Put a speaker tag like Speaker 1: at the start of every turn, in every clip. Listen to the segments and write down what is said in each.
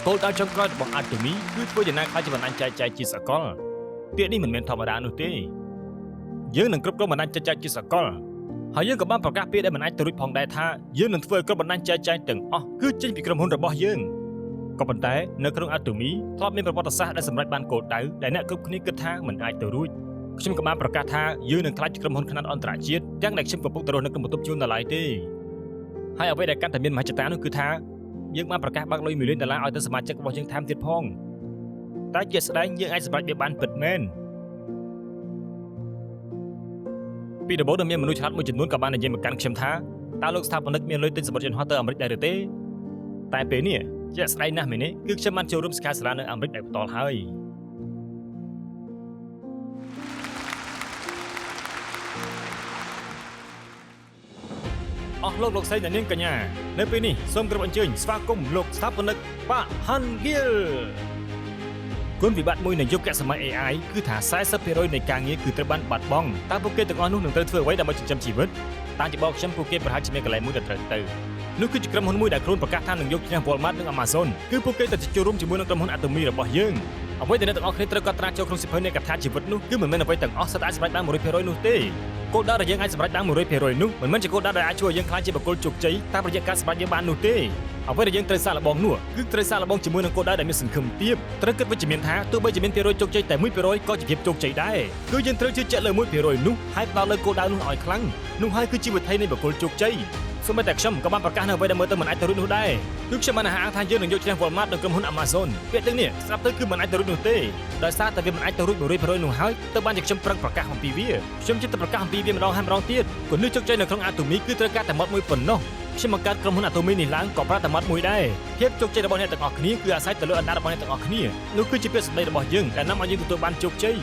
Speaker 1: គោលដៅចុងក្រោយរបស់អាតូមីគឺធ្វើយ៉ាងណាខ្លះជាបណ្ដាញចែកចាយជាសកលពាក្យនេះមិនមែនធម្មតានោះទេយើងនឹងគ្រប់គ្រងបណ្ដាញចែកចាយជាសកលហើយយើងក៏បានប្រកាសពាក្យដែលមិនអាចទៅរួចផងដែរថាយើងនឹងធ្វើឲ្យគ្រប់បណ្ដាញចែកចាយទាំងអស់គឺចេញពីក្រុមហ៊ុនរបស់យើងក៏ប៉ុន្តែនៅក្នុងអាតូមីធ្លាប់មានប្រវត្តិសាស្ត្រដែលសម្រេចបានគោលដៅដែលអ្នកគ្រប់គ្នាគិតថាមិនអាចទៅរួចខ្ញុំក៏បានប្រកាសថាយើងនឹងក្លាយជាក្រុមហ៊ុនខ្នាតអន្តរជាតិទាំងដែលខ្ញុំកំពុងទៅរស់នៅក្នុងបន្ទប់ជួលនៅឡើយទេហើយអ្វីដែលកាន់តែមានមហិច្ឆតានោះគឺថាយើងបានប្រកាសបើកលុយ$1 លានឲ្យទៅសមាជិករបស់យើងថែមទៀតផងតែជាក់ស្ដែងយើងអាចសម្រេចវាបានពិតមែនពីដំបូងដែលមានមនុស្សឆ្លាតមួយចំនួនក៏បាននិយាយមកកាន់ខ្ញុំថាតើលោកស្ថាបនិកមានលុយទិញសម្បត្តិយន្តហោះទៅអាមេរិកដែរឬទេតែពេលនេះជាក់ស្ដែងណាស់មែនទេគឺខ្ញុំបានចូលរួមសិក្ខាសាលានៅអាមេរិកដោយផ្ទាល់ហើយអស់លោកស្រីអ្នកនាងកញ្ញានៅពេលនេះសូមគោរពអញ្ជើញស្វាគមន៍លោកស្ថាបនិកប៉ាហាន់ហ្គៀលគុណវិបត្តិមួយនៃយុគសម័យ AI គឺថា 40% នៃការងារគឺត្រូវបានបាត់បង់តើពួកគេទាំងអស់នោះនឹងត្រូវធ្វើអ្វីដើម្បីចិញ្ចឹមជីវិតតាមជាបោកខ្ញុំពួកគេប្រហែលជាមានកន្លែងមួយដែលត្រូវទៅនោះគឺជាក្រុមហ៊ុនមួយដែលខ្លួនប្រកាសថានឹងយកឈ្នះ Walmart និង Amazon គឺពួកគេទៅចូលរួមជាមួយនឹងក្រុមហ៊ុន Atomy របស់យើងអ្វីដែលអ្នកទាំងអស់គ្នាត្រូវកត់ត្រាចូលក្នុងសិភៅនៃកថាជីវិតនោះគឺមិនមែនអ្វីទាំងអស់សុទ្ធតែសម្រេចបាន 100% នោះទេគោលដៅដែលយើងអាចសម្រេចបាន 100% នោះមិនមែនជាគោលដៅដែលអាចជួយឲ្យយើងក្លាយជាបុគ្គលជោគជ័យតាមរយៈការសម្រេចយើងបាននោះទេអ្វីដែលយើងត្រូវសាកល្បងនោះគឺត្រូវសាកល្បងជាមួយនឹងគោលដៅដែលមានសង្ឃឹមទាបត្រូវគិតវិជ្ជមានថាទោះបីជាមាន%ជោគជ័យតែ 1% ក៏ជាភាពជោគជ័យដែរគឺយើងត្រូវជឿជាក់លើ 1% នោះហើយផ្ដោតលើគោលដៅនោះឲ្យខ្លាំងនោះហើយគឺជាវិធីនៃបុគ្គលជោគជ័យសូម្បីតែខ្ញុំក៏បានប្រកាសនៅអ្វីដែលមើលទៅមិនអាចទៅរួចនោះដែរគឺខ្ញុំបានអាងថាយើងនឹងយកឈ្នះ Walmart និងក្រុមហ៊ុន Amazon ពាក្យទាំងនេះស្រាប់ទៅគឺមិនអាចទៅរួចនោះទេដោយសារតែវាមិនអាចទៅរួច 100% នោះហើយទៅបានជាខ្ញុំប្រឹងប្រកាសអំពីវាខ្ញុំជិតតែប្រកាសអំពីវាម្ដងហើយម្ដងទៀតគន្លឹះជោគជ័យនៅក្នុង Atomy គឺត្រូវការតែមាត់មួយប៉ុណ្ណោះខ្ញុំបង្កើតក្រុមហ៊ុន Atomy នេះឡើងក៏ប្រាប់តែមាត់មួយដែរភាពជោគជ័យរបស់អ្នកទាំងអស់គ្នាគឺអាស្រ័យទៅលើអណ្ដាតរបស់អ្នកទាំងអស់គ្នានោះគឺជាពាក្យសម្ដីរបស់យើងដែលនាំឲ្យយើងទទួលបានជោគជ័យ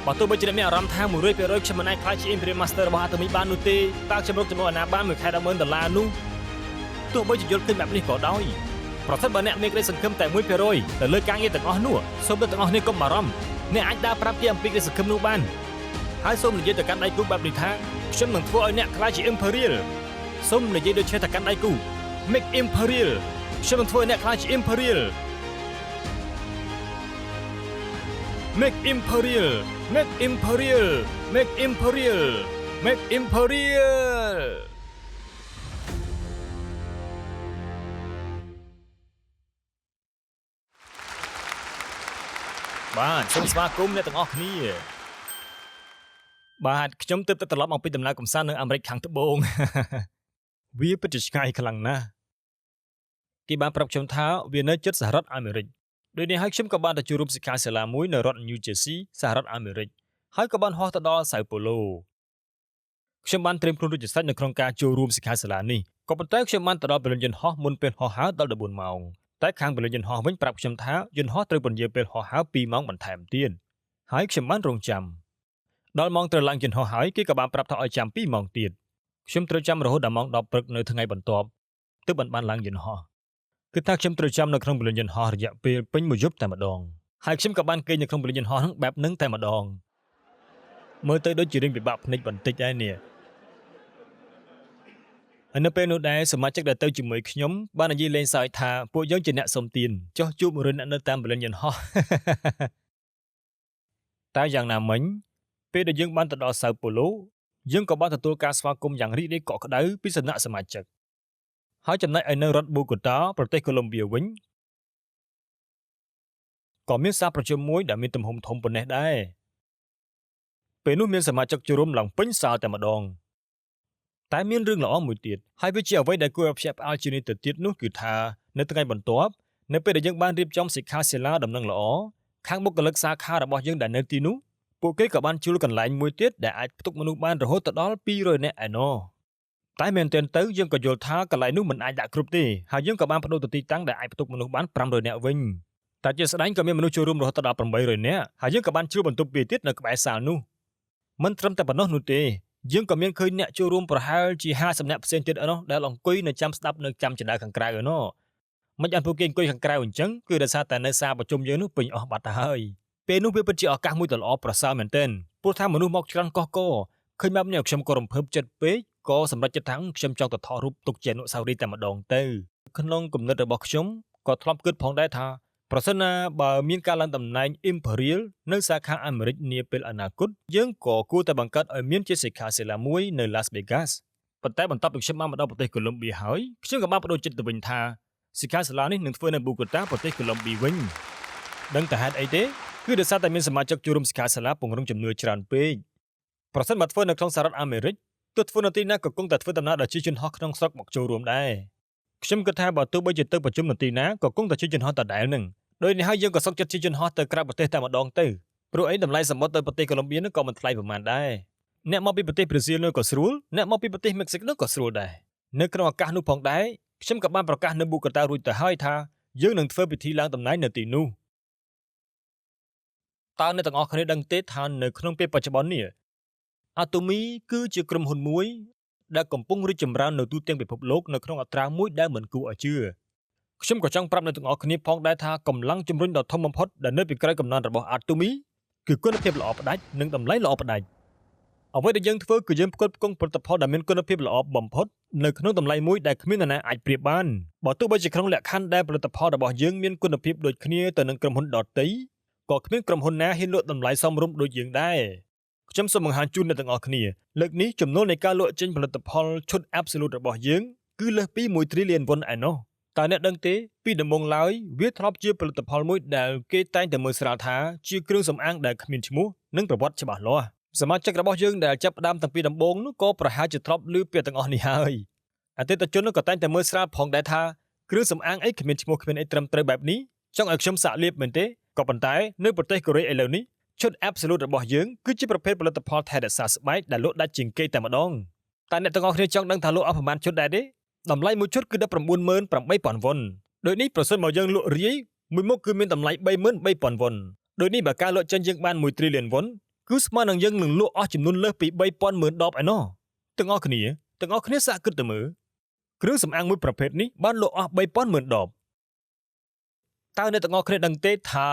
Speaker 1: បើទោះបីជាអ្នកមានអារម្មណ៍ថា 100% ខ្ញុំមិនអាចក្លាយជា Imperial Master របស់ Atomy បាននោះទេតើខ្ញុំរកចំណូលអាណាបានមួយខែ$10,000នោះទោះបីជាយល់ឃើញបែបនេះក៏ដោយប្រសិនបើអ្នកមានក្តីសង្ឃឹមតែ 1% ទៅលើការងារទាំងអស់នោះសូមអ្នកទាំងអស់គ្នាកុំបារម្ភអ្នកអាចដើរប្រាប់គេអំពីក្តីសង្ឃឹមនោះបានហើយសូមនិយាយទៅកាន់ដៃគូបែបនេះថាខ្ញុំនឹងធ្វើឲ្យអ្នកក្លាយជា Imperial សូមនិយាយដូចជាទៅកាន់ដៃគូ Make Imperial ខ្ញុំនឹងធ្វើឲ្យអ្នកក្លាយជា Imperial Make Imperial Make Imperial Make Imperial Make Imperialបាទសូមស្វាគមន៍អ្នកទាំងអស់គ្នាបាទខ្ញុំទើបតែត្រឡប់មកពីដំណើរកម្សាន្តនៅអាមេរិកខាងត្បូងវាពិតជាឆ្ងាយខ្លាំងណាស់គេបានប្រាប់ខ្ញុំថាវានៅជិតសហរដ្ឋអាមេរិកដូចនេះហើយខ្ញុំក៏បានទៅចូលរួមសិក្ខាសាលាមួយនៅរដ្ឋ New Jersey សហរដ្ឋអាមេរិកហើយក៏បានហោះទៅដល់ Sao Paulo ខ្ញុំបានត្រៀមខ្លួនរួចជាស្រេចនៅក្នុងការចូលរួមសិក្ខាសាលានេះក៏ប៉ុន្តែខ្ញុំបានទៅដល់បរិញ្ញាបត្រយន្តហោះមុនពេលហោះហើរដល់14ម៉ោងតែខាងបរិញ្ញាបត្រយន្តហោះវិញប្រាប់ខ្ញុំថាយន្តហោះត្រូវពន្យាពេលហោះហើរ2ម៉ោងបន្ថែមទៀតហើយខ្ញុំបានរងចាំដល់ម៉ោងត្រូវឡើងយន្តហោះហើយគេក៏បានប្រាប់ថាឲ្យចាំ2ម៉ោងទៀតខ្ញុំត្រូវចាំរហូតដល់ម៉ោង10ព្រឹកនៅថ្ងៃបន្ទាប់ទើបបានឡើងយន្តហោះគឺថាខ្ញុំត្រូវចាំនៅក្នុងបរិញ្ញាបត្រយន្តហោះរយៈពេលពេញមួយយប់តែម្ដងហើយខ្ញុំក៏បានគេងនៅក្នុងបរិញ្ញាបត្រយន្តហោះហ្នឹងបែបហ្នឹងតែម្ដងមើលទៅដូចជារឿងពិបាកភ្នែកបន្តិចដែរនេះហើយនៅពេលនោះដែរសមាជិកដែលទៅជាមួយខ្ញុំបាននិយាយលេងសើចថាពួកយើងជាអ្នកសុំទានចុះជួបមួយអ្នកនៅតាមបរិញ្ញាបត្រយន្តហោះតែយ៉ាងណាមិញពេលដែលយើងបានទៅដល់ Sao Paulo យើងក៏បានទទួលការស្វាគមន៍យ៉ាងរីករាយកក់ក្ដៅពីសំណាក់សមាជិកហើយចំណែកឯនៅរដ្ឋ Bogota ប្រទេសកូឡុំបៀវិញក៏មានសារប្រជុំមួយដែលមានទំហំធំប៉ុណ្ណេះដែរពេលនោះមានសមាជិកចូលរួមឡើងពេញសាលតែម្ដងតែមានរឿងល្អមួយទៀតហើយវាជាអ្វីដែលគួរឲ្យភ្ញាក់ផ្អើលជាងនេះទៅទៀតនោះគឺថានៅថ្ងៃបន្ទាប់នៅពេលដែលយើងបានរៀបចំសិក្ខាសាលាដំណឹងល្អខាងបុគ្គលិកសាខារបស់យើងដែលនៅទីនោះពួកគេក៏បានជួលកន្លែងមួយទៀតដែលអាចផ្ទុកមនុស្សបានរហូតដល់200នាក់ឯណោះតែមែនទែនទៅយើងក៏យល់ថាកន្លែងនោះមិនអាចដាក់គ្រប់ទេហើយយើងក៏បានបដូរទៅទីតាំងដែលអាចផ្ទុកមនុស្សបាន500នាក់វិញតែជាស្ដែងក៏មានមនុស្សចូលរួមរហូតដល់800នាក់ហើយយើងក៏បានជួលបន្ទប់ពីទៀតនៅក្បែរសាលនោះមិនត្រឹមតែប៉ុណ្ណោះនោះទេយើងក៏មានឃើញអ្នកចូលរួមប្រហែលជា50នាក់ផ្សេងទៀតឯណោះដែលអង្គុយនៅចាំស្ដាប់នៅចាំចណ្ដើខាងក្រៅឯណោះមិនបានពួកគេអង្គុយខាងក្រៅអញ្ចឹងគឺដោយសារតែនៅសាលប្រជុំយើងនោះពេញអស់បាត់ទៅហើយពេលនោះវាពិតជាឱកាសមួយដ៏ល្អប្រសើរមែនទែនព្រោះថាមនុស្សមកច្រើនកកកឃើញបែបនេះខ្ញុំក៏រំភើបចិត្តពេកក៏សម្រេចចិត្តថាខ្ញុំចង់ទៅថតរូបទុកជាអនុស្សាវរីយ៍តែម្ដងទៅក្នុងគំនិតរបស់ខ្ញុំ ក៏ធ្លាប់គិតផងដែរថាប្រសិនណាបើមានការឡើងតំណែង Imperial នៅសាខាអាមេរិកនាពេលអនាគតយើងក៏គួរតែបង្កើតឲ្យមានជាសិក្ខាសាលាមួយនៅ Las Vegas ប៉ុន្តែបន្ទាប់ពីខ្ញុំបានមកដល់ប្រទេសកូឡុំប៊ីហើយខ្ញុំក៏បានបដូរចិត្តទៅវិញថាសិក្ខាសាលានេះនឹងធ្វើនៅ Bogota ប្រទេសកូឡុំប៊ីវិញដឹងតែហេតុអីទេគឺដោយសារតែមានសមាជិកចូលរួមសិក្ខាសាលាពង្រឹងជំនឿច្រើនពេកប្រសិនបើធ្វើនៅក្នុងសហរដ្ឋអាមេរិកទោះធ្វើនៅទីណាក៏គង់តែធ្វើដំណើរដោយជិះយន្តហោះក្នុងស្រុកមកចូលរួមដែរខ្ញុំគិតថាបើទោះបីជាទៅប្រជុំនៅទីណាក៏គង់តែជិះយន្តហោះដដែលនឹងដោយនេះហើយយើងក៏សុខចិត្តជិះយន្តហោះទៅក្រៅប្រទេសតែម្ដងទៅព្រោះអីតម្លៃសមុទ្រទៅប្រទេសកូឡុំប៊ីនោះក៏មិនថ្លៃប្រហែលដែរអ្នកមកពីប្រទេសប្រេស៊ីលនោះក៏ស្រួលអ្នកមកពីប្រទេសមិចស៊ិកនោះក៏ស្រួលដែរនៅក្នុងឱកាសនោះផងដែរខ្ញុំក៏បានប្រកាសនៅប៊ូកាតារួចទៅហើយថាយើងនឹងធ្វើពិធីឡើងតំណែងនៅទីនោះតើអ្នកទាំងអស់គ្នាដឹងទេថានៅក្នុងពេលបច្ចុប្បន្ននេះAtomy គឺជាក្រុមហ៊ុនមួយដែលកំពុងរីកចម្រើននៅទូទាំងពិភពលោកនៅក្នុងអត្រាមួយដែលមិនគួរឲ្យជឿខ្ញុំក៏ចង់ប្រាប់អ្នកទាំងអស់គ្នាផងដែរថាកម្លាំងជំរុញដ៏ធំបំផុតដែលនៅពីក្រោយកំណើតរបស់ Atomy គឺគុណភាពល្អផ្ដាច់និងតម្លៃល្អផ្ដាច់អ្វីដែលយើងធ្វើគឺយើងផ្គត់ផ្គង់ផលិតផលដែលមានគុណភាពល្អបំផុតនៅក្នុងតម្លៃមួយដែលគ្មាននរណាអាចប្រៀបបានបើទោះបីជាក្នុងលក្ខខណ្ឌដែលផលិតផលរបស់យើងមានគុណភាពដូចគ្នាទៅនឹងក្រុមហ៊ុនដទៃក៏គ្មានក្រុមហ៊ុនណាហ៊ានលក់តម្លៃសមរម្យដូចយើងដែរខ្ញុំសូមបង្ហាញជូនអ្នកទាំងអស់គ្នាលើកនេះចំណូលនៃការលក់ចេញផលិតផលឈុត Absolute របស់យើងគឺលើសពី1 trillion won ឯណោះតើអ្នកដឹងទេពីដំបូងឡើយវាធ្លាប់ជាផលិតផលមួយដែលគេតែងតែមើលស្រាលថាជាគ្រឿងសម្អាងដែលគ្មានឈ្មោះនិងប្រវត្តិច្បាស់លាស់សមាជិករបស់យើងដែលចាប់ផ្ដើមតាំងពីដំបូងនោះក៏ប្រហែលជាធ្លាប់ឮពាក្យទាំងអស់នេះហើយអតិថិជននោះក៏តែងតែមើលស្រាលផងដែរថាគ្រឿងសម្អាងអីគ្មានឈ្មោះគ្មានអីត្រឹមត្រូវបែបនេះចង់ឲ្យខ្ញុំសាកលាបមែនទេក៏ប៉ុន្តែនៅប្រទេសកូរ៉េឥឡូវនេះឈុត Absolute របស់យើងគឺជាប្រភេទផលិតផលថែរក្សាស្បែកដែលលក់ដាច់ជាងគេតែម្ដងតែអ្នកទាំងអស់គ្នាចង់ដឹងថាលក់អស់ប្រមាណឈុតដែរទេតម្លៃមួយឈុតគឺ 198,000 won ដូចនេះប្រសិនបើយើងលក់រាយមួយមុខគឺមានតម្លៃ 33,000 won ដូចនេះបើការលក់ចេញយើងបាន1 trillion won គឺស្មើនឹងយើងនឹងលក់អស់ចំនួនលើសពី 3,000,000 ដបឯណោះទាំងអស់គ្នាសាកគិតទៅមើលគ្រឿងសម្អាងមួយប្រភេទនេះបានលក់អស់ 3,000,000 ដបតើអ្នកទាំងអស់គ្នាដឹងទេថា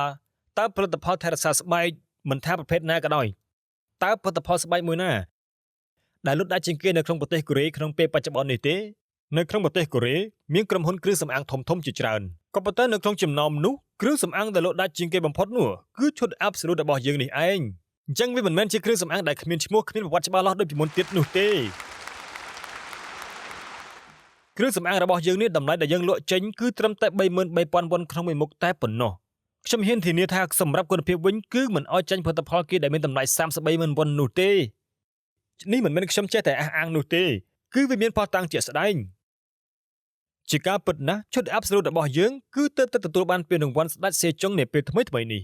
Speaker 1: តើផលិតផលថែរក្សាស្បែកមិនថាប្រភេទណាក៏ដោយតើផលិតផលស្បែកមួយណាដែលលក់ដាច់ជាងគេនៅក្នុងប្រទេសកូរ៉េក្នុងពេលបច្ចុប្បន្ននេះទេនៅក្នុងប្រទេសកូរ៉េមានក្រុមហ៊ុនគ្រឿងសម្អាងធំៗជាច្រើនក៏ប៉ុន្តែនៅក្នុងចំណោមនោះគ្រឿងសម្អាងដែលលក់ដាច់ជាងគេបំផុតនោះគឺឈុត Absolute របស់យើងនេះឯងអញ្ចឹងវាមិនមែនជាគ្រឿងសម្អាងដែលគ្មានឈ្មោះគ្មានប្រវត្តិច្បាស់លាស់ដូចពីមុនទៀតនោះទេគ្រឿងសម្អាងរបស់យើងនេះតម្លៃដែលយើងលក់ចេញគឺត្រឹមតែ 33,000 won ក្នុងមួយមុខតែប៉ុណ្ណោះខ្ញុំហ៊ានធានាថាសម្រាប់គុណភាពវិញគឺមិនអោយចាញ់ផលិតផលគេដែលមានតម្លៃ 33,000 won នោះទេនេះមិនមែនខ្ញុំចេះតែអះអាងនោះទេគឺវាមានផុសតាំងជាក់ស្ដែងជាការពិតណាស់ឈុត Absolute របស់យើងគឺទើបតែទទួលបានពានរង្វាន់ស្ដេចសេជុងនាពេលថ្មីៗនេះ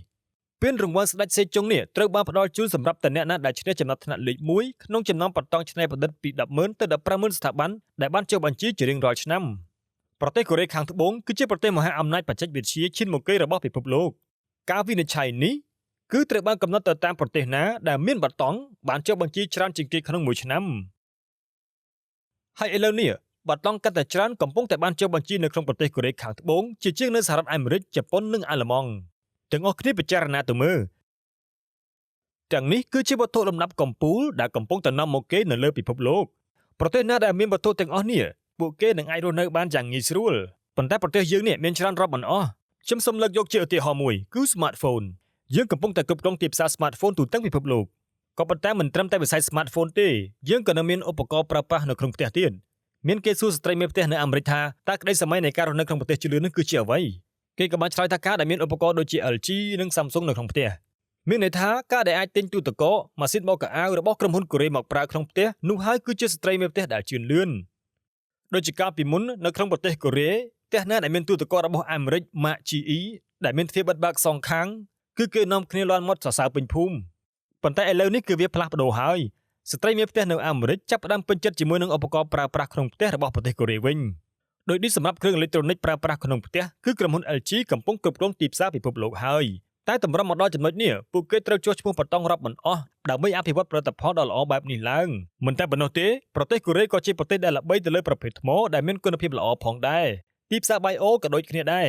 Speaker 1: ពានរង្វាន់ស្ដេចសេជុងនេះត្រូវបានផ្ដល់ជូនសម្រាប់តែអ្នកណាដែលឈ្នះចំណាត់ថ្នាក់លេខ1ក្នុងចំណោមបន្តច្នៃប្រឌិតពី 10,000 ទៅ 15,000 ស្ថាប័នដែលបានចុះបញ្ជីជារៀងរាល់ឆ្នាំប្រទេសកូរ៉េខាងត្បូងគឺជាប្រទេសមហាអំណាចបច្ចេកវិទ្យាឈានមុខគេរបស់ពិភពលោកការវិនិច្ឆ័យនេះគឺត្រូវបានកំណត់ទៅតាមប្រទេសណាដែលមានបតង់បានចុះបញ្ជីច្រើនជាងគេក្នុងមួយឆ្នាំហើយឥឡូវនេះបតង់កាន់តែច្រើនកំពុងតែបានចុះបញ្ជីនៅក្នុងប្រទេសកូរ៉េខាងត្បូងជាងនៅសហរដ្ឋអាមេរិកជប៉ុននិងអាល្លឺម៉ង់ទាំងអស់គ្នាពិចារណាទៅមើលទាំងនេះគឺជាវត្ថុលំដាប់កំពូលដែលកំពុងតែនាំមកគេនៅលើពិភពលោកប្រទេសណាដែលមានវត្ថុទាំងអស់នេះពួកគេនឹងអាចរស់នៅបានយ៉ាងងាយស្រួលប៉ុន្តែប្រទេសយើងនេះមានច្រើនរាប់មិនអស់ខ្ញុំសូមលើកយកជាឧទាហរណ៍មួយគឺ Smartphone យើងកំពុងតែគ្រប់គ្រងទីផ្សារ Smartphone ទូទាំងពិភពលោកក៏ប៉ុន្តែមិនត្រឹមតែវិស័យ Smartphone ទេយើងក៏នៅមានឧបករណ៍ប្រើប្រាស់នៅក្នុងផ្ទះទៀតមានគេសួរស្ត្រីមេផ្ទះនៅអាមេរិកថាតើក្តីសម័យនៃការរស់នៅក្នុងប្រទេសជឿនលឿននេះគឺជាអ្វីគេក៏បានឆ្លើយថាការដែលមានឧបករណ៍ដូចជា LG និង Samsung នៅក្នុងផ្ទះមានន័យថាការដែលអាចទិញទូទឹកកកម៉ាស៊ីនបោកខោអាវរបស់ក្រុមហ៊ុនកូរ៉េមកប្រើក្នុងផ្ទះនោះហើយគឺជាស្ត្រីមេផ្ទះដែលជឿនលឿនដូចជាកាលពីមុននៅក្នុងប្រទេសកូរ៉េផ្ទះណាដែលមានទូទឹកកករបស់អាមេរិក Mark GE ដែលមានទ្វារបិទបើកសងខាងគឺគេនាំគ្នាលាន់មាត់សរសើរពេញភូមិប៉ុន្តែឥឡូវនេះគឺវាផ្លាស់ប្ដូរហើយស្ត្រីមានផ្ទះនៅអាមេរិកចាប់ផ្ដើមពេញចិត្តជាមួយនឹងឧបករណ៍ប្រើប្រាស់ក្នុងផ្ទះរបស់ប្រទេសកូរ៉េវិញដោយនេះសម្រាប់គ្រឿងអេឡិចត្រូនិកប្រើប្រាស់ក្នុងផ្ទះគឺក្រុមហ៊ុន LG កំពុងគ្រប់គ្រងទីផ្សារពិភពលោកហើយតែតម្រុំមកដល់ចំណុចនេះពួកគេត្រូវចុះឈ្មោះបតង់រាប់មិនអស់ដើម្បីអភិវឌ្ឍផលិតផលដ៏ល្អបែបនេះឡើងមិនតែប៉ុណ្ណោះទេប្រទេសកូរ៉េក៏ជាប្រទេសដែលល្បីទៅលើប្រភេទថ្មដែលមានគុណភាពល្អផងដែរទីផ្សារ Bio ក៏ដូចគ្នាដែរ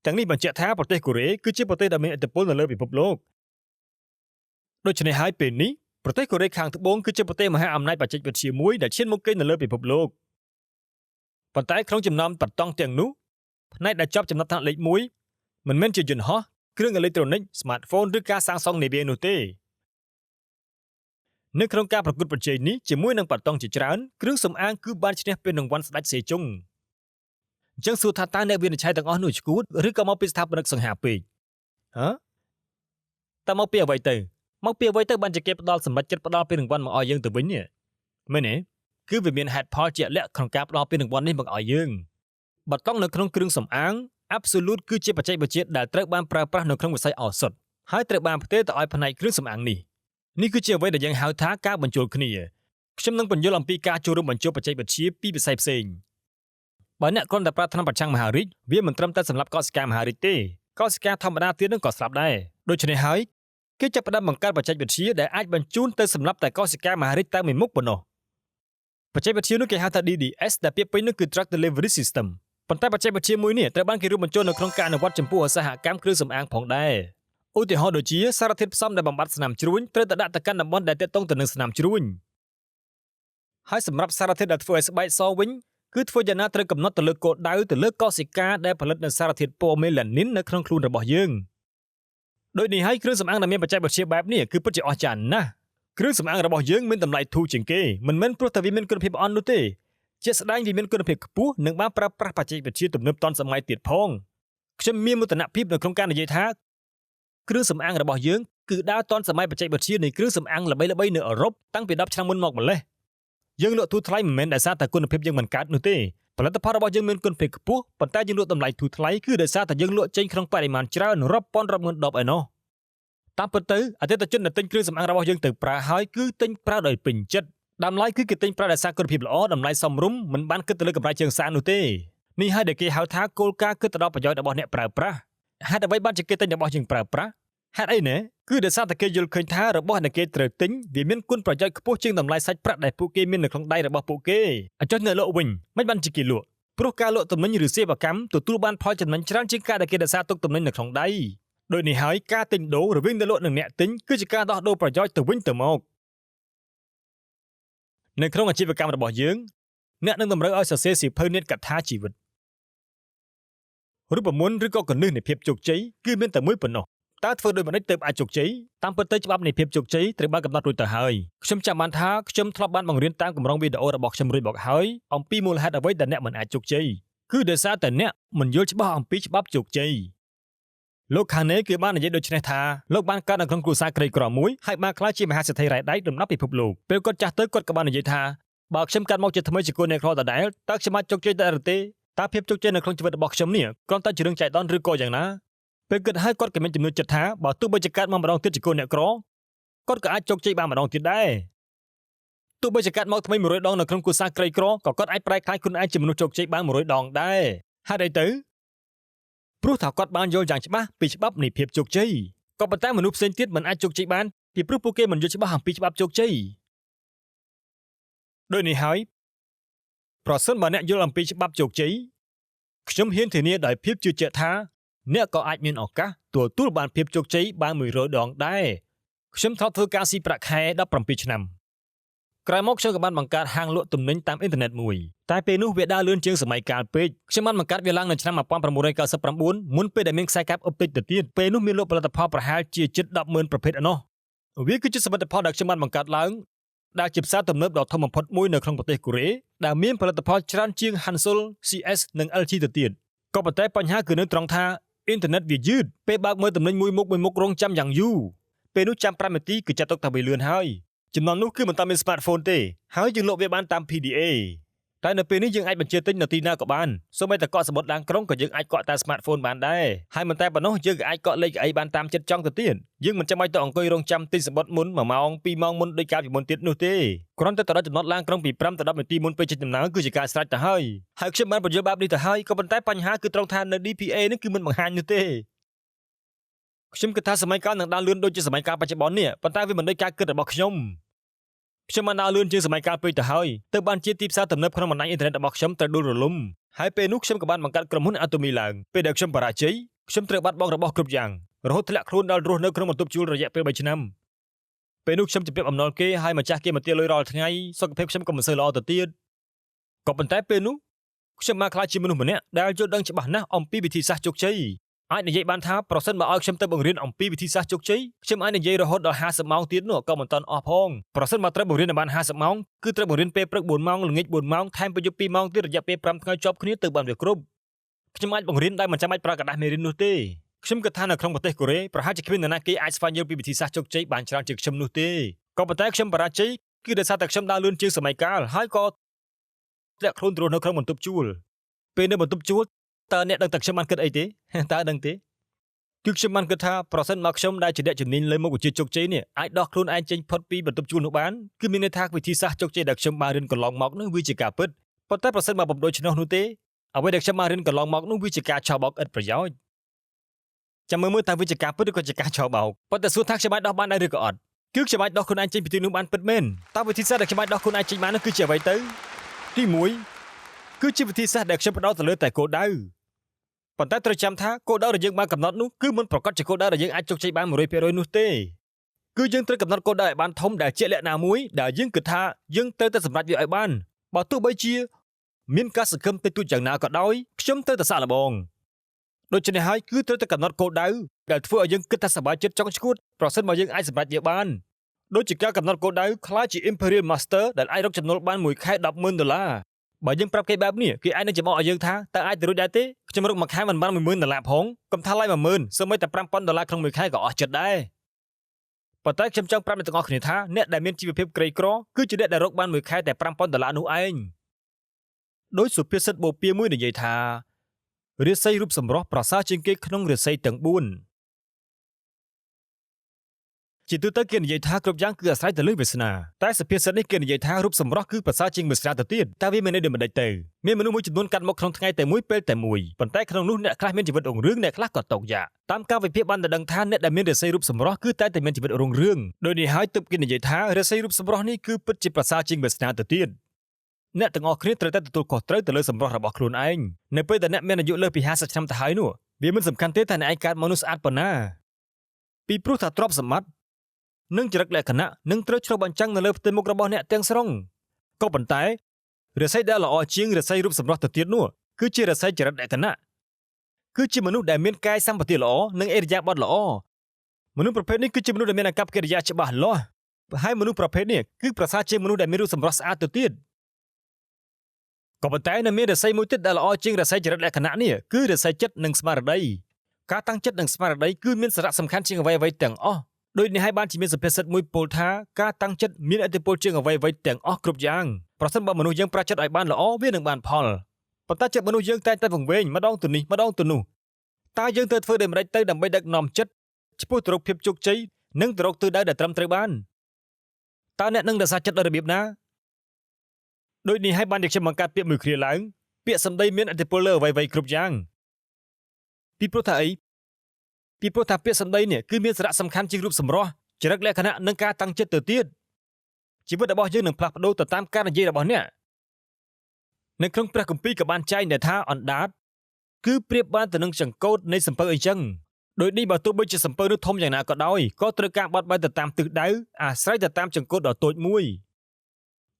Speaker 1: ទាំងនេះបញ្ជាក់ថាប្រទេសកូរ៉េគឺជាប្រទេសដែលមានឥទ្ធិពលនៅលើពិភពលោកដូច្នេះហើយពេលនេះប្រទេសកូរ៉េខាងត្បូងគឺជាប្រទេសមហាអំណាចបច្ចេកវិទ្យាមួយដែលឈានមុខគេនៅលើពិភពលោកប៉ុន្តែក្នុងចំណោមបតង់ទាំងនោះ ផ្នែកដែលជាប់ចំណាត់ថ្នាក់លេខ1មិនមែនជាយន្តហោះគ្រឿងអេឡិចត្រូនិក smartphone ឬការសាងសង់នាវានោះទេនៅក្នុងការប្រកួតប្រជែងនេះជាមួយនឹងបាល់តុងជាច្រើនគ្រឿងសម្អាងគឺបានឈ្នះពានរង្វាន់ស្ដេចសេជុងអញ្ចឹងសួរថាតើអ្នកវិនិច្ឆ័យទាំងអស់នោះឈួតឬក៏មកពីស្ថាបនិកសង្ហាពេកហ៎តើមកពីអ្វីទៅបានជាគេផ្ដល់សម្បត្តិចិត្តផ្ដល់ពានរង្វាន់មកឲ្យយើងទៅវិញនេះមែនទេគឺវាមានហេតុផលជាក់លាក់ក្នុងការផ្ដល់ពានរង្វាន់នេះមកឲ្យយើងបាល់តុងនៅក្នុងគ្រឿងសម្អាង Absolute គឺជាបច្ចេកវិទ្យាដែលត្រូវបានប្រើប្រាស់នៅក្នុងវិស័យឱសថហើយត្រូវបានផ្ទេរទៅឲ្យផ្នែកគ្រឿងសម្អាងនេះគឺជាអ្វីដែលយើងហៅថាការបញ្ចូលគ្នាខ្ញុំនឹងបញ្យល់អំពីការចូលរួមបញ្ចូលបច្ចេកវិទ្យាពីវិស័យផ្សេងបើអ្នកគ្រាន់តែប្រាថ្នាប្រឆាំងមហារាជវាមិនត្រឹមតែសម្រាប់កោសិកាមហារាជទេកោសិកាធម្មតាទៀតនឹងក៏ស្លាប់ដែរដូច្នេះហើយគេចាប់ផ្ដើមបង្កើតបច្ចេកវិទ្យាដែលអាចបញ្ជូនទៅសម្រាប់តែកោសិកាមហារាជតែមួយមុខប៉ុណ្ណោះបច្ចេកវិទ្យានោះគេហៅថា DDS ដែលពាក្យពេញនោះគឺ Drug Delivery System ប៉ុន្តែបច្ចេកវិទ្យាមួយនេះត្រូវបានគេរួមបញ្ចូលនៅក្នុងការអនុវត្តចំពោះឧស្សាហកម្មគ្រឿងសម្អាងផងដែរឧទាហរណ៍ដូចជាសារធាតុផ្សំដែលបំបត្តិស្នាមជ្រួញត្រូវតែដាក់ទៅកាន់តំបន់ដែលទាក់ទងទៅនឹងស្នាមជ្រួញហើយសម្រាប់សារធាតុដែលធ្វើឲ្យស្បែកសវិញគឺធ្វើយ៉ាងណាត្រូវកំណត់ទៅលើគោលដៅទៅលើកោសិកាដែលផលិតនៅសារធាតុពណ៌មេឡានីននៅក្នុងខ្លួនរបស់យើងដូចនេះហើយគ្រឿងសម្អាងដែលមានបច្ចេកវិទ្យាបែបនេះគឺពិតជាអស្ចារ្យណាស់គ្រឿងសម្អាងរបស់យើងមានតម្លៃធូរជាងគេមិនមែនព្រោះតែវាមានគុណភាពល្អនោះទេជាក់ស្ដែងវាមានគុណភាពខ្ពស់និងបានប្រើប្រាស់បច្ចេកវិទ្យាទំនើបទាន់សម័យទៀតផងខ្ញុំមានមោទនភាពនៅក្នុងការនិយាយថាគ្រឿងសម្អាងរបស់យើងគឺដើរទាន់សម័យបច្ចេកវិទ្យានៃគ្រឿងសម្អាងល្បីៗនៅអឺរ៉ុបតាំងពី10ឆ្នាំមុនមកម្ល៉េះយើងលក់ទូថ្លៃមិនមែនដោយសារតែគុណភាពយើងមិនកើតនោះទេផលិតផលរបស់យើងមានគុណភាពខ្ពស់ប៉ុន្តែយើងលក់តម្លៃធូរថ្លៃគឺដោយសារតែយើងលក់ចេញក្នុងបរិមាណច្រើនរាប់ពាន់រាប់ម៉ឺនដបឯណោះតាមពិតទៅអតិថិជនដែលទិញគ្រឿងសម្អាងរបស់យើងទៅប្រើហើយគឺទិញប្រើដោយពេញចិត្តតម្លៃគឺគេទិញប្រើដោយសារគុណភាពល្អតម្លៃសមរម្យមិនបានគិតទៅលើកម្រៃជើងសារនោះទេនេះហើយដែលគេហៅថាគោលការណ៍គិតទៅដល់ប្រយោជន៍របស់អ្នកប្រើប្រាស់ហេតុអ្វីបានជាគេទិញរបស់យើងប្រើប្រាស់ហេតុអីណែគឺដោយសារតែគេយល់ឃើញថារបស់ដែលគេត្រូវទិញវាមានគុណប្រយោជន៍ខ្ពស់ជាងតម្លៃសាច់ប្រាក់ដែលពួកគេមាននៅក្នុងដៃរបស់ពួកគេអញ្ចឹងអ្នកលក់វិញមិនបានជាគេលក់ព្រោះការលក់ទំនិញឬសេវាកម្មទទួលបានផលចំណេញច្រើនជាងការដែលគេរក្សាទុកទំនិញនៅក្នុងដៃដូចនេះហើយការទិញដូររវាងអ្នកលក់និងអ្នកទិញគឺជាការដោះដូរប្រយោជន៍ទៅវិញទៅមកនៅក្នុងអាជីវកម្មរបស់យើងអ្នកនឹងតម្រូវឲ្យសរសេរសៀវភៅនេតកថាជីវិតរូបមន្តឬក៏គន្លឹះនៃភាពជោគជ័យគឺមានតែមួយប៉ុណ្ណោះតើធ្វើដូចម្តេចទើបអាចជោគជ័យតាមពិតទៅច្បាប់នៃភាពជោគជ័យត្រូវបានកំណត់រួចទៅហើយខ្ញុំចាំបានថាខ្ញុំធ្លាប់បានបង្រៀនតាមគម្រោងវីដេអូរបស់ខ្ញុំរួចមកហើយអំពីមូលហេតុអ្វីដែលអ្នកមិនអាចជោគជ័យគឺដោយសារតែអ្នកមិនយល់ច្បាស់អំពីច្បាប់ជោគជ័យលោកខាណេគឺបាននិយាយដូចនេះថាលោកបានកើតនៅក្នុងគ្រួសារក្រីក្រមួយហើយបានក្លាយជាមហាសេដ្ឋីរ៉ែដែកដំណាប់ពិភពលោកពេលគាត់ចាស់ទៅគាត់ក៏បាននិយាយថាបើខ្ញុំកាត់មកជាថ្មីជាគូអ្នកក្រដដែលតើខ្ញុំអាចជោគជ័យដែរឬទេតើភាពជោគជ័យនៅក្នុងជីវិតរបស់ខ្ញុំនេះគ្រាន់តែជារឿងចៃដន្យឬក៏យ៉ាងណាពេលគិតហើយគាត់ក៏មានចំនួនចិត្តថាបើទោះបីជាកាត់មកម្ដងទៀតជាគូអ្នកក្រគាត់ក៏អាចជោគជ័យបានម្ដងទៀតដែរទោះបីជាកាត់មកថ្មី100ដងនៅក្នុងគ្រួសារក្រីក្រក៏គាត់អាចប្រែក្លាយខ្លួនឯងជាមនុស្សជោគជ័យបាន100ដងដែរហេតុអីទៅព្រោះថាគាត់បានយល់យ៉ាងច្បាស់ពីច្បាប់នៃភាពជោគជ័យក៏ប៉ុន្តែមនុស្សផ្សេងទៀតមិនអាចជោគជ័យបានពីព្រោះពួកគេមិនយល់ច្បាស់អំពីច្បាប់ជោគជ័យដូចនេះហើយប្រសិនបើអ្នកយល់អំពីច្បាប់ជោគជ័យខ្ញុំហ៊ានធានាដោយភាពជឿជាក់ថាអ្នកក៏អាចមានឱកាសទទួលបានភាពជោគជ័យបាន100ដងដែរខ្ញុំធ្លាប់ធ្វើការស៊ីប្រាក់ខែ17ឆ្នាំក្រោយមកខ្ញុំក៏បានបង្កើតហាងលក់ទំនិញតាមអ៊ីនធឺណិតមួយតែពេលនោះវាដើរលឿនជាងសម័យកាលពេកខ្ញុំបានបង្កើតវាឡើងនៅឆ្នាំ1999មុនពេលដែលមានខ្សែកាបអុបទិកទៅទៀតពេលនោះមានលក់ផលិតផលប្រហែលជាជិត 100000 ប្រភេទឯណោះវាគឺជាសមិទ្ធផលដែលខ្ញុំបានបង្កើតឡើងដែលជាផ្សារទំនើបដ៏ធំបំផុតមួយនៅក្នុងប្រទេសកូរ៉េដែលមានផលិតផលច្រើនជាង Hansul, CS និង LG ទៅទៀតក៏ប៉ុន្តែបញ្ហាគឺនៅត្រង់ថាអ៊ីនធឺណិតវាយឺតពេលបើកមើលទំនិញមួយមុខរងចាំយ៉ាងយូរពេលនោះចាំ5នាទីគឺចាត់ទុកថាវាលឿនហើយចំណុចនោះគឺមិនតាមមាន smartphone ទេហើយយើងលក់វាបានតាម PDA តែនៅពេលនេះយើងអាចបញ្ជាទិញនៅទីណាក៏បានសូម្បីតែកក់សំបុត្រឡានក្រុងក៏យើងអាចកក់តាម smartphone បានដែរហើយមិនតែប៉ុណ្ណោះយើងក៏អាចកក់លេខកៅអីបានតាមចិត្តចង់ទៅទៀតយើងមិនចាំបាច់ទៅអង្គុយរងចាំទិញសំបុត្រមុន1ម៉ោង2ម៉ោងមុនដោយកាលពីមុនទៀតនោះទេគ្រាន់តែទៅដល់ចំណតឡានក្រុងពី5ទៅ10នាទីមុនពេលចេញដំណើរគឺជាការស្រេចទៅហើយខ្ញុំបានបញ្យល់បែបនេះទៅហើយក៏ប៉ុន្តែបញ្ហាគឺត្រង់ថានៅ DPA នេះគឺមិនបង្ហាញនោះទេខ្ញុំគិតថាសម័យកាលនឹងដើរលឿនដូចជាសម័យកាលបច្ចុប្បន្ននេះប៉ុន្តែវាមិនដូចការគិតរបស់ខ្ញុំបានដើរលឿនជាងសម័យកាលពេកទៅហើយទៅបានជាទីផ្សារទំនើបក្នុងបណ្ដាញអ៊ីនធឺណិតរបស់ខ្ញុំត្រូវដួលរលំហើយពេលនោះខ្ញុំក៏បានបង្កើតក្រុមហ៊ុន Atomy ឡើងពេលដែលខ្ញុំបរាជ័យខ្ញុំត្រូវបាត់បង់របស់គ្រប់យ៉ាងរហូតធ្លាក់ខ្លួនដល់រស់នៅក្នុងបន្ទប់ជួលរយៈពេល3ឆ្នាំពេលនោះខ្ញុំជំរាបអំណរគេហើយម្ចាស់គេមកទារលុយរាល់ថ្ងៃសុខភាពខ្ញុំក៏មិនសូវល្អទៅទៀតក៏ប៉ុន្តែពេលនោះ ខ្ញុំមកខ្លាចជាមនុស្សម្នាក់ដែលយល់ដឹងច្បាស់ណាស់អំពីវិធីសាស្ត្រជោគជ័យអាចនិយាយបានថាប្រសិនបើឲ្យខ្ញុំទៅបង្រៀនអំពីវិធីសាស្ត្រជោគជ័យខ្ញុំអាចនិយាយរហូតដល់50ម៉ោងទៀតនោះក៏មិនទាន់អស់ផងប្រសិនបើត្រូវបង្រៀនបាន50ម៉ោងគឺត្រូវបង្រៀនពេលព្រឹក4ម៉ោងល្ងាច4ម៉ោងថែមពេលយប់2ម៉ោងទៀតរយៈពេល5ថ្ងៃជាប់គ្នាទៅបានវាគ្រប់ខ្ញុំអាចបង្រៀនដោយមិនចាំបាច់ប្រើกระดาษមេរៀននោះទេខ្ញុំគិតថានៅក្នុងប្រទេសកូរ៉េប្រហែលជាគ្មាននរណាគេអាចស្វែងយល់ពីវិធីសាស្ត្រជោគជ័យបានច្រើនជាងខ្ញុំនោះទេក៏ប៉ុន្តែខ្ញុំបរាជ័យគឺដោយសារតែខ្ញុំដើរលឿនជាងសម័យកាលហើយក៏ធ្លាក់ខ្លួនទ្រោះនៅក្នុងបន្ទប់ជួលពេលនៅបន្ទប់ជួលតើអ្នកដឹងតែខ្ញុំបានគិតអីទេតើដឹងទេគឺខ្ញុំបានគិតថាប្រសិនមកខ្ញុំដែលជាអ្នកជំនាញលើមុខវិជ្ជាជោគជ័យនេះអាចដោះខ្លួនឯងចេញផុតពីបន្ទប់ជួលនោះបានគឺមានន័យថាវិធីសាស្ត្រជោគជ័យដែលខ្ញុំបានរៀនកន្លងមកនោះវាជាការពិតប៉ុន្តែប្រសិនបើបំដូច្នោះនោះទេអ្វីដែលខ្ញុំបានរៀនកន្លងមកនោះវាជាការឆោបបោកឥតប្រយោជន៍ចាំមើលតើវាជាការពិតឬក៏ជាការឆោបបោកប៉ុន្តែសួរថាខ្ញុំអាចដោះបានដែរឬក៏អត់គឺខ្ញុំអាចដោះខ្លួនឯងចេញពីទីនោះបានពិតមែនតើវិធីសាស្ត្រដែលខ្ញុំអាចដោះខ្លួនឯងចេញបាននោះគឺជាអ្វីទៅទី1គឺជាវិធីសាស្ត្រដែលខ្ញុំផ្ដោតទៅលើតែគោលដៅប៉ុន្តែត្រូវចាំថាគោលដៅដែលយើងបានកំណត់នោះគឺមិនប្រកាសជាគោលដៅដែលយើងអាចជោគជ័យបាន 100% នោះទេគឺយើងត្រូវកំណត់គោលដៅឲ្យបានធំដែលជាក់លាក់ណាមួយដែលយើងគិតថាយើងត្រូវតែសម្រេចវាឲ្យបានបើទោះបីជាមានការសង្ឃឹមតិចតួចយ៉ាងណាក៏ដោយខ្ញុំត្រូវតែសាកល្បងដូច្នេះហើយគឺត្រូវតែកំណត់គោលដៅដែលធ្វើឲ្យយើងគិតថាសប្បាយចិត្តចង់ឈួតប្រសិនបើយើងអាចសម្រេចវាបានដូចជាការកំណត់គោលដៅខ្លាចជា Imperial Master ដែលអាចរកចំណូលបានមួយខែ$10,000បើយើងប្រាប់គេបែបនេះគេអាចនឹងចំអកឲ្យយើងថាតើអាចទៅរួចដែរទេខ្ញុំរកមួយខែមិនបាន$10,000ផងកុំថាឡើយ10,000សូម្បីតែ$5,000ក្នុងមួយខែក៏អស់ចិត្តដែរប៉ុន្តែខ្ញុំចង់ប្រាប់អ្នកទាំងអស់គ្នាថាអ្នកដែលមានជីវភាពក្រីក្រគឺជាអ្នកដែលរកបានមួយខែតែ$5,000នោះឯងដោយសុភាសិតបូព៌ាមួយនិយាយថារាសីរូបសម្រស់ប្រសើរជាងគេក្នុងរាសីទាំង4ជាទូទៅគេនិយាយថាគ្រប់យ៉ាងគឺអាស្រ័យទៅលើវាសនាតែសុភាសិតនេះគេនិយាយថារូបសម្រស់គឺប្រសើរជាងវាសនាទៅទៀតតើវាមានន័យដូចម្តេចទៅមានមនុស្សមួយចំនួនកាត់មកក្នុងថ្ងៃតែមួយពេលតែមួយប៉ុន្តែក្នុងនោះអ្នកខ្លះមានជីវិតរុងរឿងអ្នកខ្លះក៏តោកយ៉ាតាមការវិភាគបានតែដឹងថាអ្នកដែលមានរាសីរូបសម្រស់គឺតែមានជីវិតរុងរឿងដោយនេះហើយទើបគេនិយាយថារាសីរូបសម្រស់នេះគឺពិតជាប្រសើរជាងវាសនាទៅទៀតអ្នកទាំងអស់គ្នាត្រូវតែទទួលខុសត្រូវទៅលើសម្រស់របស់ខ្លួនឯងនៅពេលដែលអ្នកមានអាយុលើសពី50ឆ្នាំទៅហើយនោះវាមិនសំខាន់ទេថាអ្នកឯងកើតមកនោះស្អាតប៉ុណ្ណាពីព្រោះថាទ្រព្យសម្បត្តិនិងចរិតលក្ខណៈនឹងត្រូវឆ្លុះបញ្ចាំងនៅលើផ្ទៃមុខរបស់អ្នកទាំងស្រុងក៏ប៉ុន្តែរាសីដែលល្អជាងរាសីរូបសម្រស់ទៅទៀតនោះគឺជារាសីចរិតលក្ខណៈគឺជាមនុស្សដែលមានកាយសម្បទាល្អនិងឥរិយាបថល្អមនុស្សប្រភេទនេះគឺជាមនុស្សដែលមានអាកប្បកិរិយាច្បាស់លាស់ហើយមនុស្សប្រភេទនេះគឺប្រសើរជាងមនុស្សដែលមានរូបសម្រស់ស្អាតទៅទៀតក៏ប៉ុន្តែនៅមានរាសីមួយទៀតដែលល្អជាងរាសីចរិតលក្ខណៈនេះគឺរាសីចិត្តនិងស្មារតីការតាំងចិត្តនិងស្មារតីគឺមានសារៈសំខាន់ជាងអ្វីៗទាំងអស់ដូចនេះហើយបានជាមានសុភាសិតមួយពោលថាការតាំងចិត្តមានឥទ្ធិពលជាងអ្វីៗទាំងអស់គ្រប់យ៉ាងប្រសិនបើមនុស្សយើងប្រាចិត្តឲ្យបានល្អវានឹងបានផលប៉ុន្តែចិត្តមនុស្សយើងតែងតែវង្វេងម្ដងទៅនេះម្ដងទៅនោះតើយើងត្រូវធ្វើដូចម្តេចទៅដើម្បីដឹកនាំចិត្តឆ្ពោះទៅរកភាពជោគជ័យនិងទៅរកទិសដៅដែលត្រឹមត្រូវបានតើអ្នកនឹងរក្សាចិត្តដោយរបៀបណាដូចនេះហើយបានជាខ្ញុំបង្កើតពាក្យមួយឃ្លាឡើងពាក្យសម្ដីមានឥទ្ធិពលលើអ្វីៗគ្រប់យ៉ាងពីព្រោះថាអីពីព្រោះថាពាក្យសម្ដីនេះគឺមានសារៈសំខាន់ជាងរូបសម្រស់ចរិតលក្ខណៈនិងការតាំងចិត្តទៅទៀតជីវិតរបស់យើងនឹងផ្លាស់ប្ដូរទៅតាមការនិយាយរបស់អ្នកនៅក្នុងព្រះគម្ពីរក៏បានចែងដែរថាអណ្ដាតគឺប្រៀបបានទៅនឹងចង្កូតនៃសំពៅអីចឹងដោយនេះបើទោះបីជាសំពៅនោះធំយ៉ាងណាក៏ដោយក៏ត្រូវការបត់បែនទៅតាមទិសដៅអាស្រ័យទៅតាមចង្កូតដ៏តូចមួយ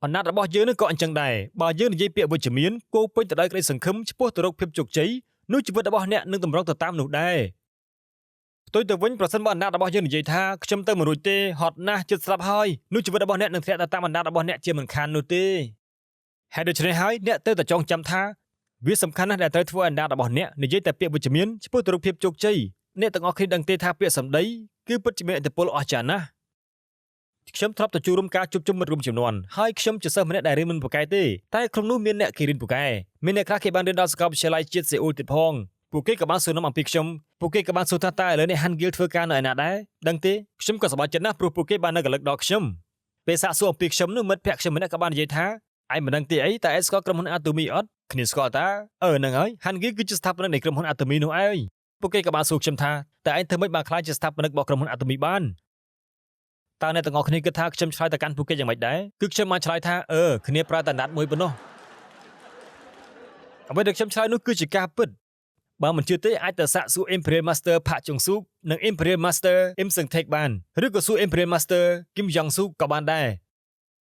Speaker 1: អណ្ដាតរបស់យើងនឹងក៏អញ្ចឹងដែរបើយើងនិយាយពាក្យវិជ្ជមានគោពេញទៅដោយក្តីសង្ឃឹមឆ្ពោះទៅរកភាពជោគជ័យនោះជីវិតរបស់អ្នកនឹងតម្រង់ទៅតាមនោះដែរផ្ទុយទៅវិញប្រសិនបើអណ្ដាតរបស់យើងនិយាយថាខ្ញុំទៅមិនរួចទេហត់ណាស់ជិតស្លាប់ហើយនោះជីវិតរបស់អ្នកនឹងធ្លាក់ទៅតាមអណ្ដាតរបស់អ្នកជាមិនខាននោះទេហើយដូច្នេះហើយអ្នកត្រូវតែចងចាំថាវាសំខាន់ណាស់ដែលត្រូវធ្វើអណ្ដាតរបស់អ្នកនិយាយតែពាក្យវិជ្ជមានឆ្ពោះទៅរកភាពជោគជ័យអ្នកទាំងអស់គ្នាដឹងទេថាពាក្យសម្ដីគឺពិតជាមានឥទ្ធិពលអស្ចារ្យណាស់ខ្ញុំធ្លាប់ទៅចូលរួមការជួបជុំមិត្តរួមចំនួនហើយខ្ញុំជាសិស្សម្នាក់ដែលរៀនមិនពូកែទេតែក្នុងនោះមានអ្នកគេរៀនពូកែមានអ្នកខ្លះគេបានរៀនដល់សាកលវិទ្យាល័យជាតិសេអ៊ូលទៀតផងពួកគេក៏បានសួរនាំអំពីខ្ញុំពួកគេក៏បានសួរថាតើឥឡូវនេះ Han Gil ធ្វើការនៅឯណាដែរដឹងទេខ្ញុំក៏សប្បាយចិត្តណាស់ព្រោះពួកគេបាននៅកលឹកដល់ខ្ញុំពេលសាកសួរអំពីខ្ញុំនោះមិត្តភក្តិខ្ញុំម្នាក់ក៏បាននិយាយថាឯងមិនដឹងទេអីតើឯងស្គាល់ក្រុមហ៊ុន Atomy អត់គ្នាស្គាល់តាហ្នឹងហើយ Han Gil គឺជាស្ថាបនិកនៃក្រុមហ៊ុន Atomy នោះឯងពួកគេក៏បានសួរខ្ញុំថាតើឯងធ្វើម៉េចបានខ្លាចជាស្ថាបនិករបស់ក្រុមហ៊ុន Atomy បានតើអ្នកទាំងអស់គ្នាគិតថាខ្ញុំឆ្លើយទៅកាន់ពួកគេយ៉ាងម៉េចដែរគឺខ្ញុំបានឆ្លើយថាគ្នាប្រើតែណាត់មួយប៉ុណ្ណោះអ្វីដែលខ្ញុំឆ្លើយនោះគឺជាការពិតបើមិនជឿទេអាចទៅសាកសួរ Imperial Master Park Chung-suk និង Imperial Master Im Seung-taek បានឬក៏សួរ Imperial Master Kim Jong-suk ក៏បានដែរ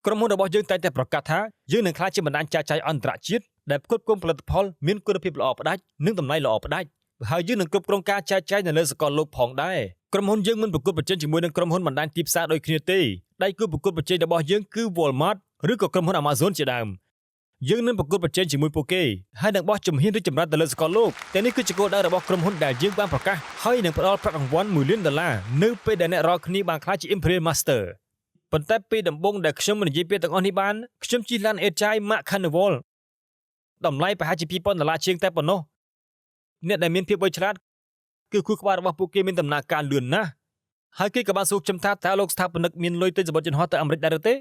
Speaker 1: ក្រុមហ៊ុនរបស់យើងតែងតែប្រកាសថាយើងនឹងក្លាយជាបណ្ដាញចែកចាយអន្តរជាតិ ដែលផ្គត់ផ្គង់ផលិតផលមានគុណភាពល្អផ្ដាច់និងតម្លៃល្អផ្ដាច់ហើយយើងនឹងគ្រប់គ្រងការចែកចាយនៅលើសកលលោកផងដែរក្រុមហ៊ុនយើងមិនប្រកួតប្រជែងជាមួយនឹងក្រុមហ៊ុនបណ្ដាញទីផ្សារដូចគ្នាទេដៃគូប្រកួតប្រជែងរបស់យើងគឺ Walmart ឬក៏ក្រុមហ៊ុន Amazon ជាដើមយើងនឹងប្រកួតប្រជែងជាមួយពួកគេហើយនឹងបោះជំហានរីកចម្រើនទៅលើសកលលោកតែនេះគឺជាគោលដៅរបស់ក្រុមហ៊ុនដែលយើងបានប្រកាសហើយនឹងផ្ដល់ប្រាក់រង្វាន់$1 លាននៅពេលដែលអ្នករាល់គ្នាបានក្លាយជា Imperial Master ប៉ុន្តែពេលដំបូងដែលខ្ញុំនិយាយពេលទាំងអស់នេះបានខ្ញុំជិះឡាន Edge Max Carnival តម្លៃប្រហែលជា$2,000ជាងតែប៉ុណ្ណោះអ្នកដែលមានភាពវៃឆ្លាតគឺខួរក្បាលរបស់ពួកគេមានដំណើរការលឿនណាស់ហើយគេក៏បានសួរខ្ញុំថាតើលោកស្ថាបនិកមានលុយទិញសម្បត្តិយន្តហោះទៅអាមេរិកដែរទេ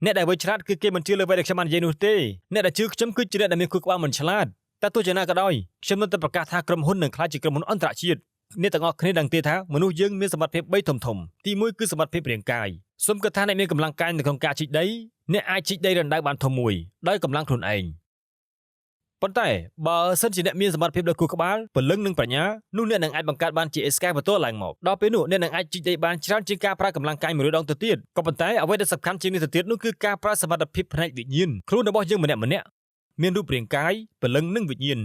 Speaker 1: អ្នកដែលវៃឆ្លាតគឺគេមិនជឿលើអ្វីដែលខ្ញុំបាននិយាយនោះទេអ្នកដែលជឿខ្ញុំគឺជាអ្នកដែលមានខួរក្បាលមិនឆ្លាតតែទោះជាណាក៏ដោយខ្ញុំនៅតែប្រកាសថាក្រុមហ៊ុននឹងក្លាយជាក្រុមហ៊ុនអន្តរជាតិអ្នកទាំងអស់គ្នាដឹងទេថាមនុស្សយើងមានសមត្ថភាព3ធំទី1គឺសមត្ថភាពរាងកាយសូមគិតថាអ្នកមានកម្លាំងកាយនៅក្នុងការជីកដីអ្នកអាចជីកដីរណ្ដៅបានធំមួយដោយកម្លាំងខ្លួនឯងប៉ុន្តែបើសិនជាអ្នកមានសមត្ថភាពដោយខួរក្បាលពលឹងនិងប្រាជ្ញានោះអ្នកនឹងអាចបង្កើតបានជា Excavator ឡើងមកដល់ពេលនោះអ្នកនឹងអាចជីកដីបានច្រើនជាងការប្រើកម្លាំងកាយ100 ដងទៅទៀតក៏ប៉ុន្តែអ្វីដែលសំខាន់ជាងនេះទៅទៀតនោះគឺការប្រើសមត្ថភាពផ្នែកវិញ្ញាណខ្លួនរបស់យើងម្នាក់ៗមានរូបរាងកាយពលឹងនិងវិញ្ញាណ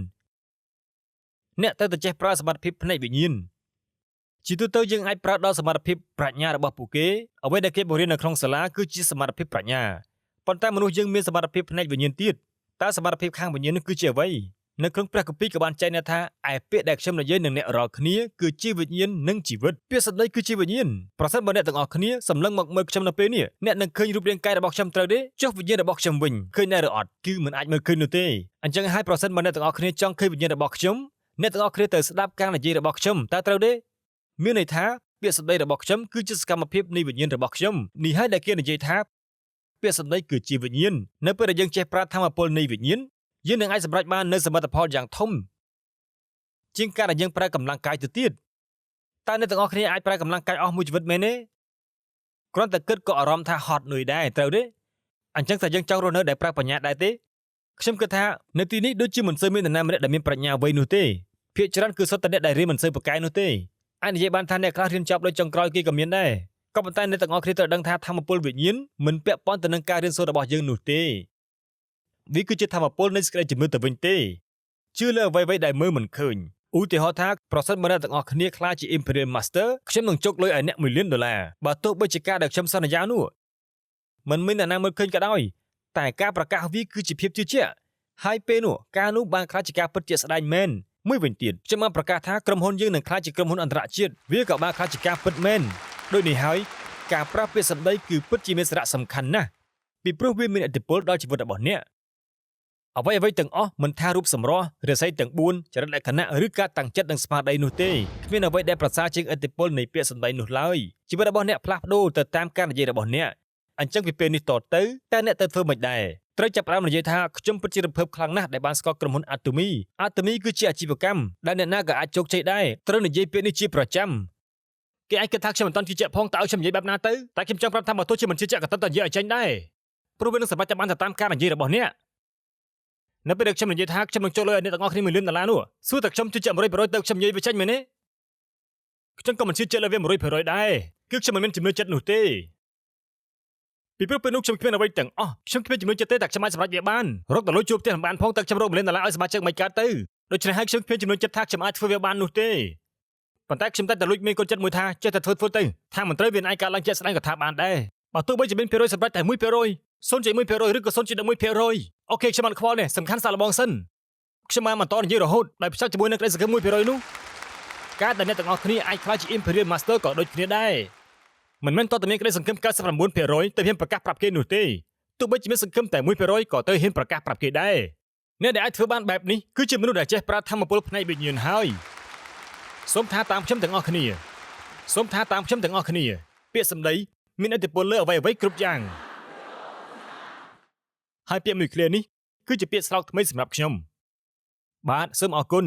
Speaker 1: អ្នកត្រូវតែចេះប្រើសមត្ថភាពផ្នែកវិញ្ញាណជាទូទៅយើងអាចប្រើដល់សមត្ថភាពប្រាជ្ញារបស់ពួកគេអ្វីដែលគេបង្រៀននៅក្នុងសាលាគឺជាសមត្ថភាពប្រាជ្ញាប៉ុន្តែមនុស្សយើងមានសមត្ថភាពផ្នែកវិញ្ញាណទៀតតើសមត្ថភាពខាងវិញ្ញាណនេះគឺជាអ្វីនៅក្នុងព្រះគម្ពីរក៏បានចែងថាឯពាក្យដែលខ្ញុំនិយាយនឹងអ្នករាល់គ្នាគឺជាវិញ្ញាណនិងជីវិតពាក្យសម្ដីគឺជាវិញ្ញាណប្រសិនបើអ្នកទាំងអស់គ្នាសម្លឹងមកមើលខ្ញុំនៅពេលនេះអ្នកនឹងឃើញរូបរាងកាយរបស់ខ្ញុំត្រូវទេចុះវិញ្ញាណរបស់ខ្ញុំវិញឃើញដែរឬអត់គឺមិនអាចមើលឃើញនោះទេអញ្ចឹងហើយប្រសិនបើអ្នកទាំងអស់គ្នាចង់ឃើញវិញ្ញាណរបស់ខ្ញុំអ្នកទាំងអស់គ្នាត្រូវស្ដាប់ការនិយាយរបស់ខ្ញុំតើត្រូវទេមានន័យថាពាក្យសម្ដីរបស់ខ្ញុំគឺជាសកម្មភាពនៃវិញ្ញាណរបស់ខ្ញុំនេះហើយដែលគេនិយាយថាពាក្យសម្ដីគឺជាវិញ្ញាណនៅពេលដែលយើងចេះប្រើធម៌ពលនៃវិញ្ញាណយើងនឹងអាចសម្រេចបាននូវសមិទ្ធផលយ៉ាងធំជាងការដែលយើងប្រើកម្លាំងកាយទៅទៀតតើអ្នកទាំងអស់គ្នាអាចប្រើកម្លាំងកាយអស់មួយជីវិតមែនទេគ្រាន់តែគិតក៏អារម្មណ៍ថាហត់នឿយដែរត្រូវទេអញ្ចឹងតើយើងចង់រស់នៅដែលប្រើបញ្ញាដែរទេខ្ញុំគិតថានៅទីនេះដូចជាមិនសូវមាននរណាម្នាក់ដែលមានប្រាជ្ញាអ្វីនោះទេភាគច្រើនគឺសុទ្ធតែអ្នកដែលរៀនមិនសូវប្រកែកនោះទេអាចនិយាយបានថាអ្នកខ្លះរៀនចប់ដោយចុងក្រោយគេក៏មានដែរក៏ប៉ុន្តែអ្នកទាំងអស់គ្នាត្រូវដឹងថាធម៌ពលវិញ្ញាណមិនពាក់ព័ន្ធទៅនឹងការរៀនសូត្ររបស់យើងនោះទេវាគឺជាធម៌ពលនៃសេចក្តីជំនឿទៅវិញទេជឿលើអ្វីៗដែលមើលមិនឃើញឧទាហរណ៍ថាប្រសិនបើអ្នកទាំងអស់គ្នាក្លាយជា Imperial Master ខ្ញុំនឹងជោគលុយឲ្យអ្នក$1 លានបើទោះបីជាការដែលខ្ញុំសន្យានោះមិនមានអ្នកណាមើលឃើញក៏ដោយតែការប្រកាសវាគឺជាភាពជឿជាក់ហើយពេលនោះការនោះបានក្លាយជាការពិតជាក់ស្ដែងមែនមួយវិញទៀតខ្ញុំបានប្រកាសថាក្រុមហ៊ុនយើងនឹងក្លាយជាក្រុមហ៊ុនអន្តរជាតិវាក៏បានក្លាយជាការពិតមែនដូចនេះហើយការប្រើពាក្យសម្ដីគឺពិតជាមានសារៈសំខាន់ណាស់ពីព្រោះវាមានឥទ្ធិពលដល់ជីវិតរបស់អ្នកអ្វីទាំងអស់មិនថារូបសម្រស់រាសីទាំង4ចរិតលក្ខណៈឬការតាំងចិត្តនិងស្មារតីនោះទេគ្មានអ្វីដែលប្រសើរជាងឥទ្ធិពលនៃពាក្យសម្ដីនោះឡើយជីវិតរបស់អ្នកផ្លាស់ប្ដូរទៅតាមការនិយាយរបស់អ្នកអញ្ចឹងពីពេលនេះតទៅតើអ្នកទៅធ្វើមិនដែរត្រូវចាប់ផ្ដើមនិយាយថាខ្ញុំពិតជារំភើបខ្លាំងណាស់ដែលបានស្គាល់ក្រុមហ៊ុន Atomy គឺជាអាជីវកម្មដែលអ្នកណាក៏អាចជោគជ័យដែរត្រូវនិយាយពាក្យនេះជាប្រចាំគេអាចគិតថាខ្ញុំមិនទាន់ជឿជាក់ផងតើឲ្យខ្ញុំនិយាយបែបណាទៅតែខ្ញុំចង់ប្រាប់ថាបើទោះជាមិនជឿជាក់ក៏ត្រូវតែនិយាយឲ្យចេញដែរព្រោះវានឹងសម្រេចតែបានទៅតាមការនិយាយរបស់អ្នកនៅពេលដែលខ្ញុំនិយាយថាខ្ញុំនឹងចូលលុយឲ្យអ្នកទាំងអស់គ្នា$1 លាននោះសួរតែខ្ញុំជឿជាក់ 100% ទៅខ្ញុំនិយាយវាចេញមែនទេខ្ញុំក៏មិនជឿជាក់លើវា 100% ដែរគឺខ្ញុំមិនមានជំនឿចិត្តនោះទេពីព្រោះពេលនោះខ្ញុំគ្មានអ្វីទាំងអស់ខ្ញុំគ្មានជំនឿចិត្តទេតែខ្ញុំអាចសម្រេចវាបានរកដល់លុយជួបផ្ទះមិនបានផងតែខ្ញុំរក$1 លានឲ្យសមាជិកមិនកើតទៅដូច្នេះហើយខ្ញុំគ្មានជំនឿចិត្តថាខ្ញុំអាចធ្វើវាបាននោះទេប៉ុន្តែខ្ញុំតែលួចមានកូនចិត្តមួយថាចេះតែធ្វើទៅថាមិនត្រូវវាអាចកើតឡើងជាក់ស្ដែងក៏ថាបានដែរបើទោះបីជាមាន%សម្រេចតែ 1% 0.1% ឬក៏ 0.11% អូខេខ្ញុំមិនខ្វល់ទេសំខាន់សាកល្បងសិនខ្ញុំបានបន្តនិយាយរហូតដោយផ្សារជាមួយនឹងក្តីសង្ឃឹម 1% នោះការដែលអ្នកទាំងអស់គ្នាអាចក្លាយជា Imperial Master ក៏ដូចគ្នាដែរមិនមែនតើតែមានក្តីសង្ឃឹម 99% ទៅហ៊ានប្រកាសប្រាប់គេនោះទេទោះបីជាមានសង្ឃឹមតែ 1% ក៏ទៅហ៊ានប្រកាសប្រាប់គេដែរអ្នកដែលអាចធ្វើបានបែបនេះគឺជាមនុស្សដែលចេះប្រើធម៌ពលផ្នែកវិញ្ញាណហើយសូមថាតាមខ្ញុំទាំងអស់គ្នាពាក្យសម្ដីមានឥទ្ធិពលលើអ្វីៗគ្រប់យ៉ាងហើយពាក្យមួយឃ្លានេះគឺជាពាក្យស្រោកថ្មីសម្រាប់ខ្ញុំបាទសូមអរគុណ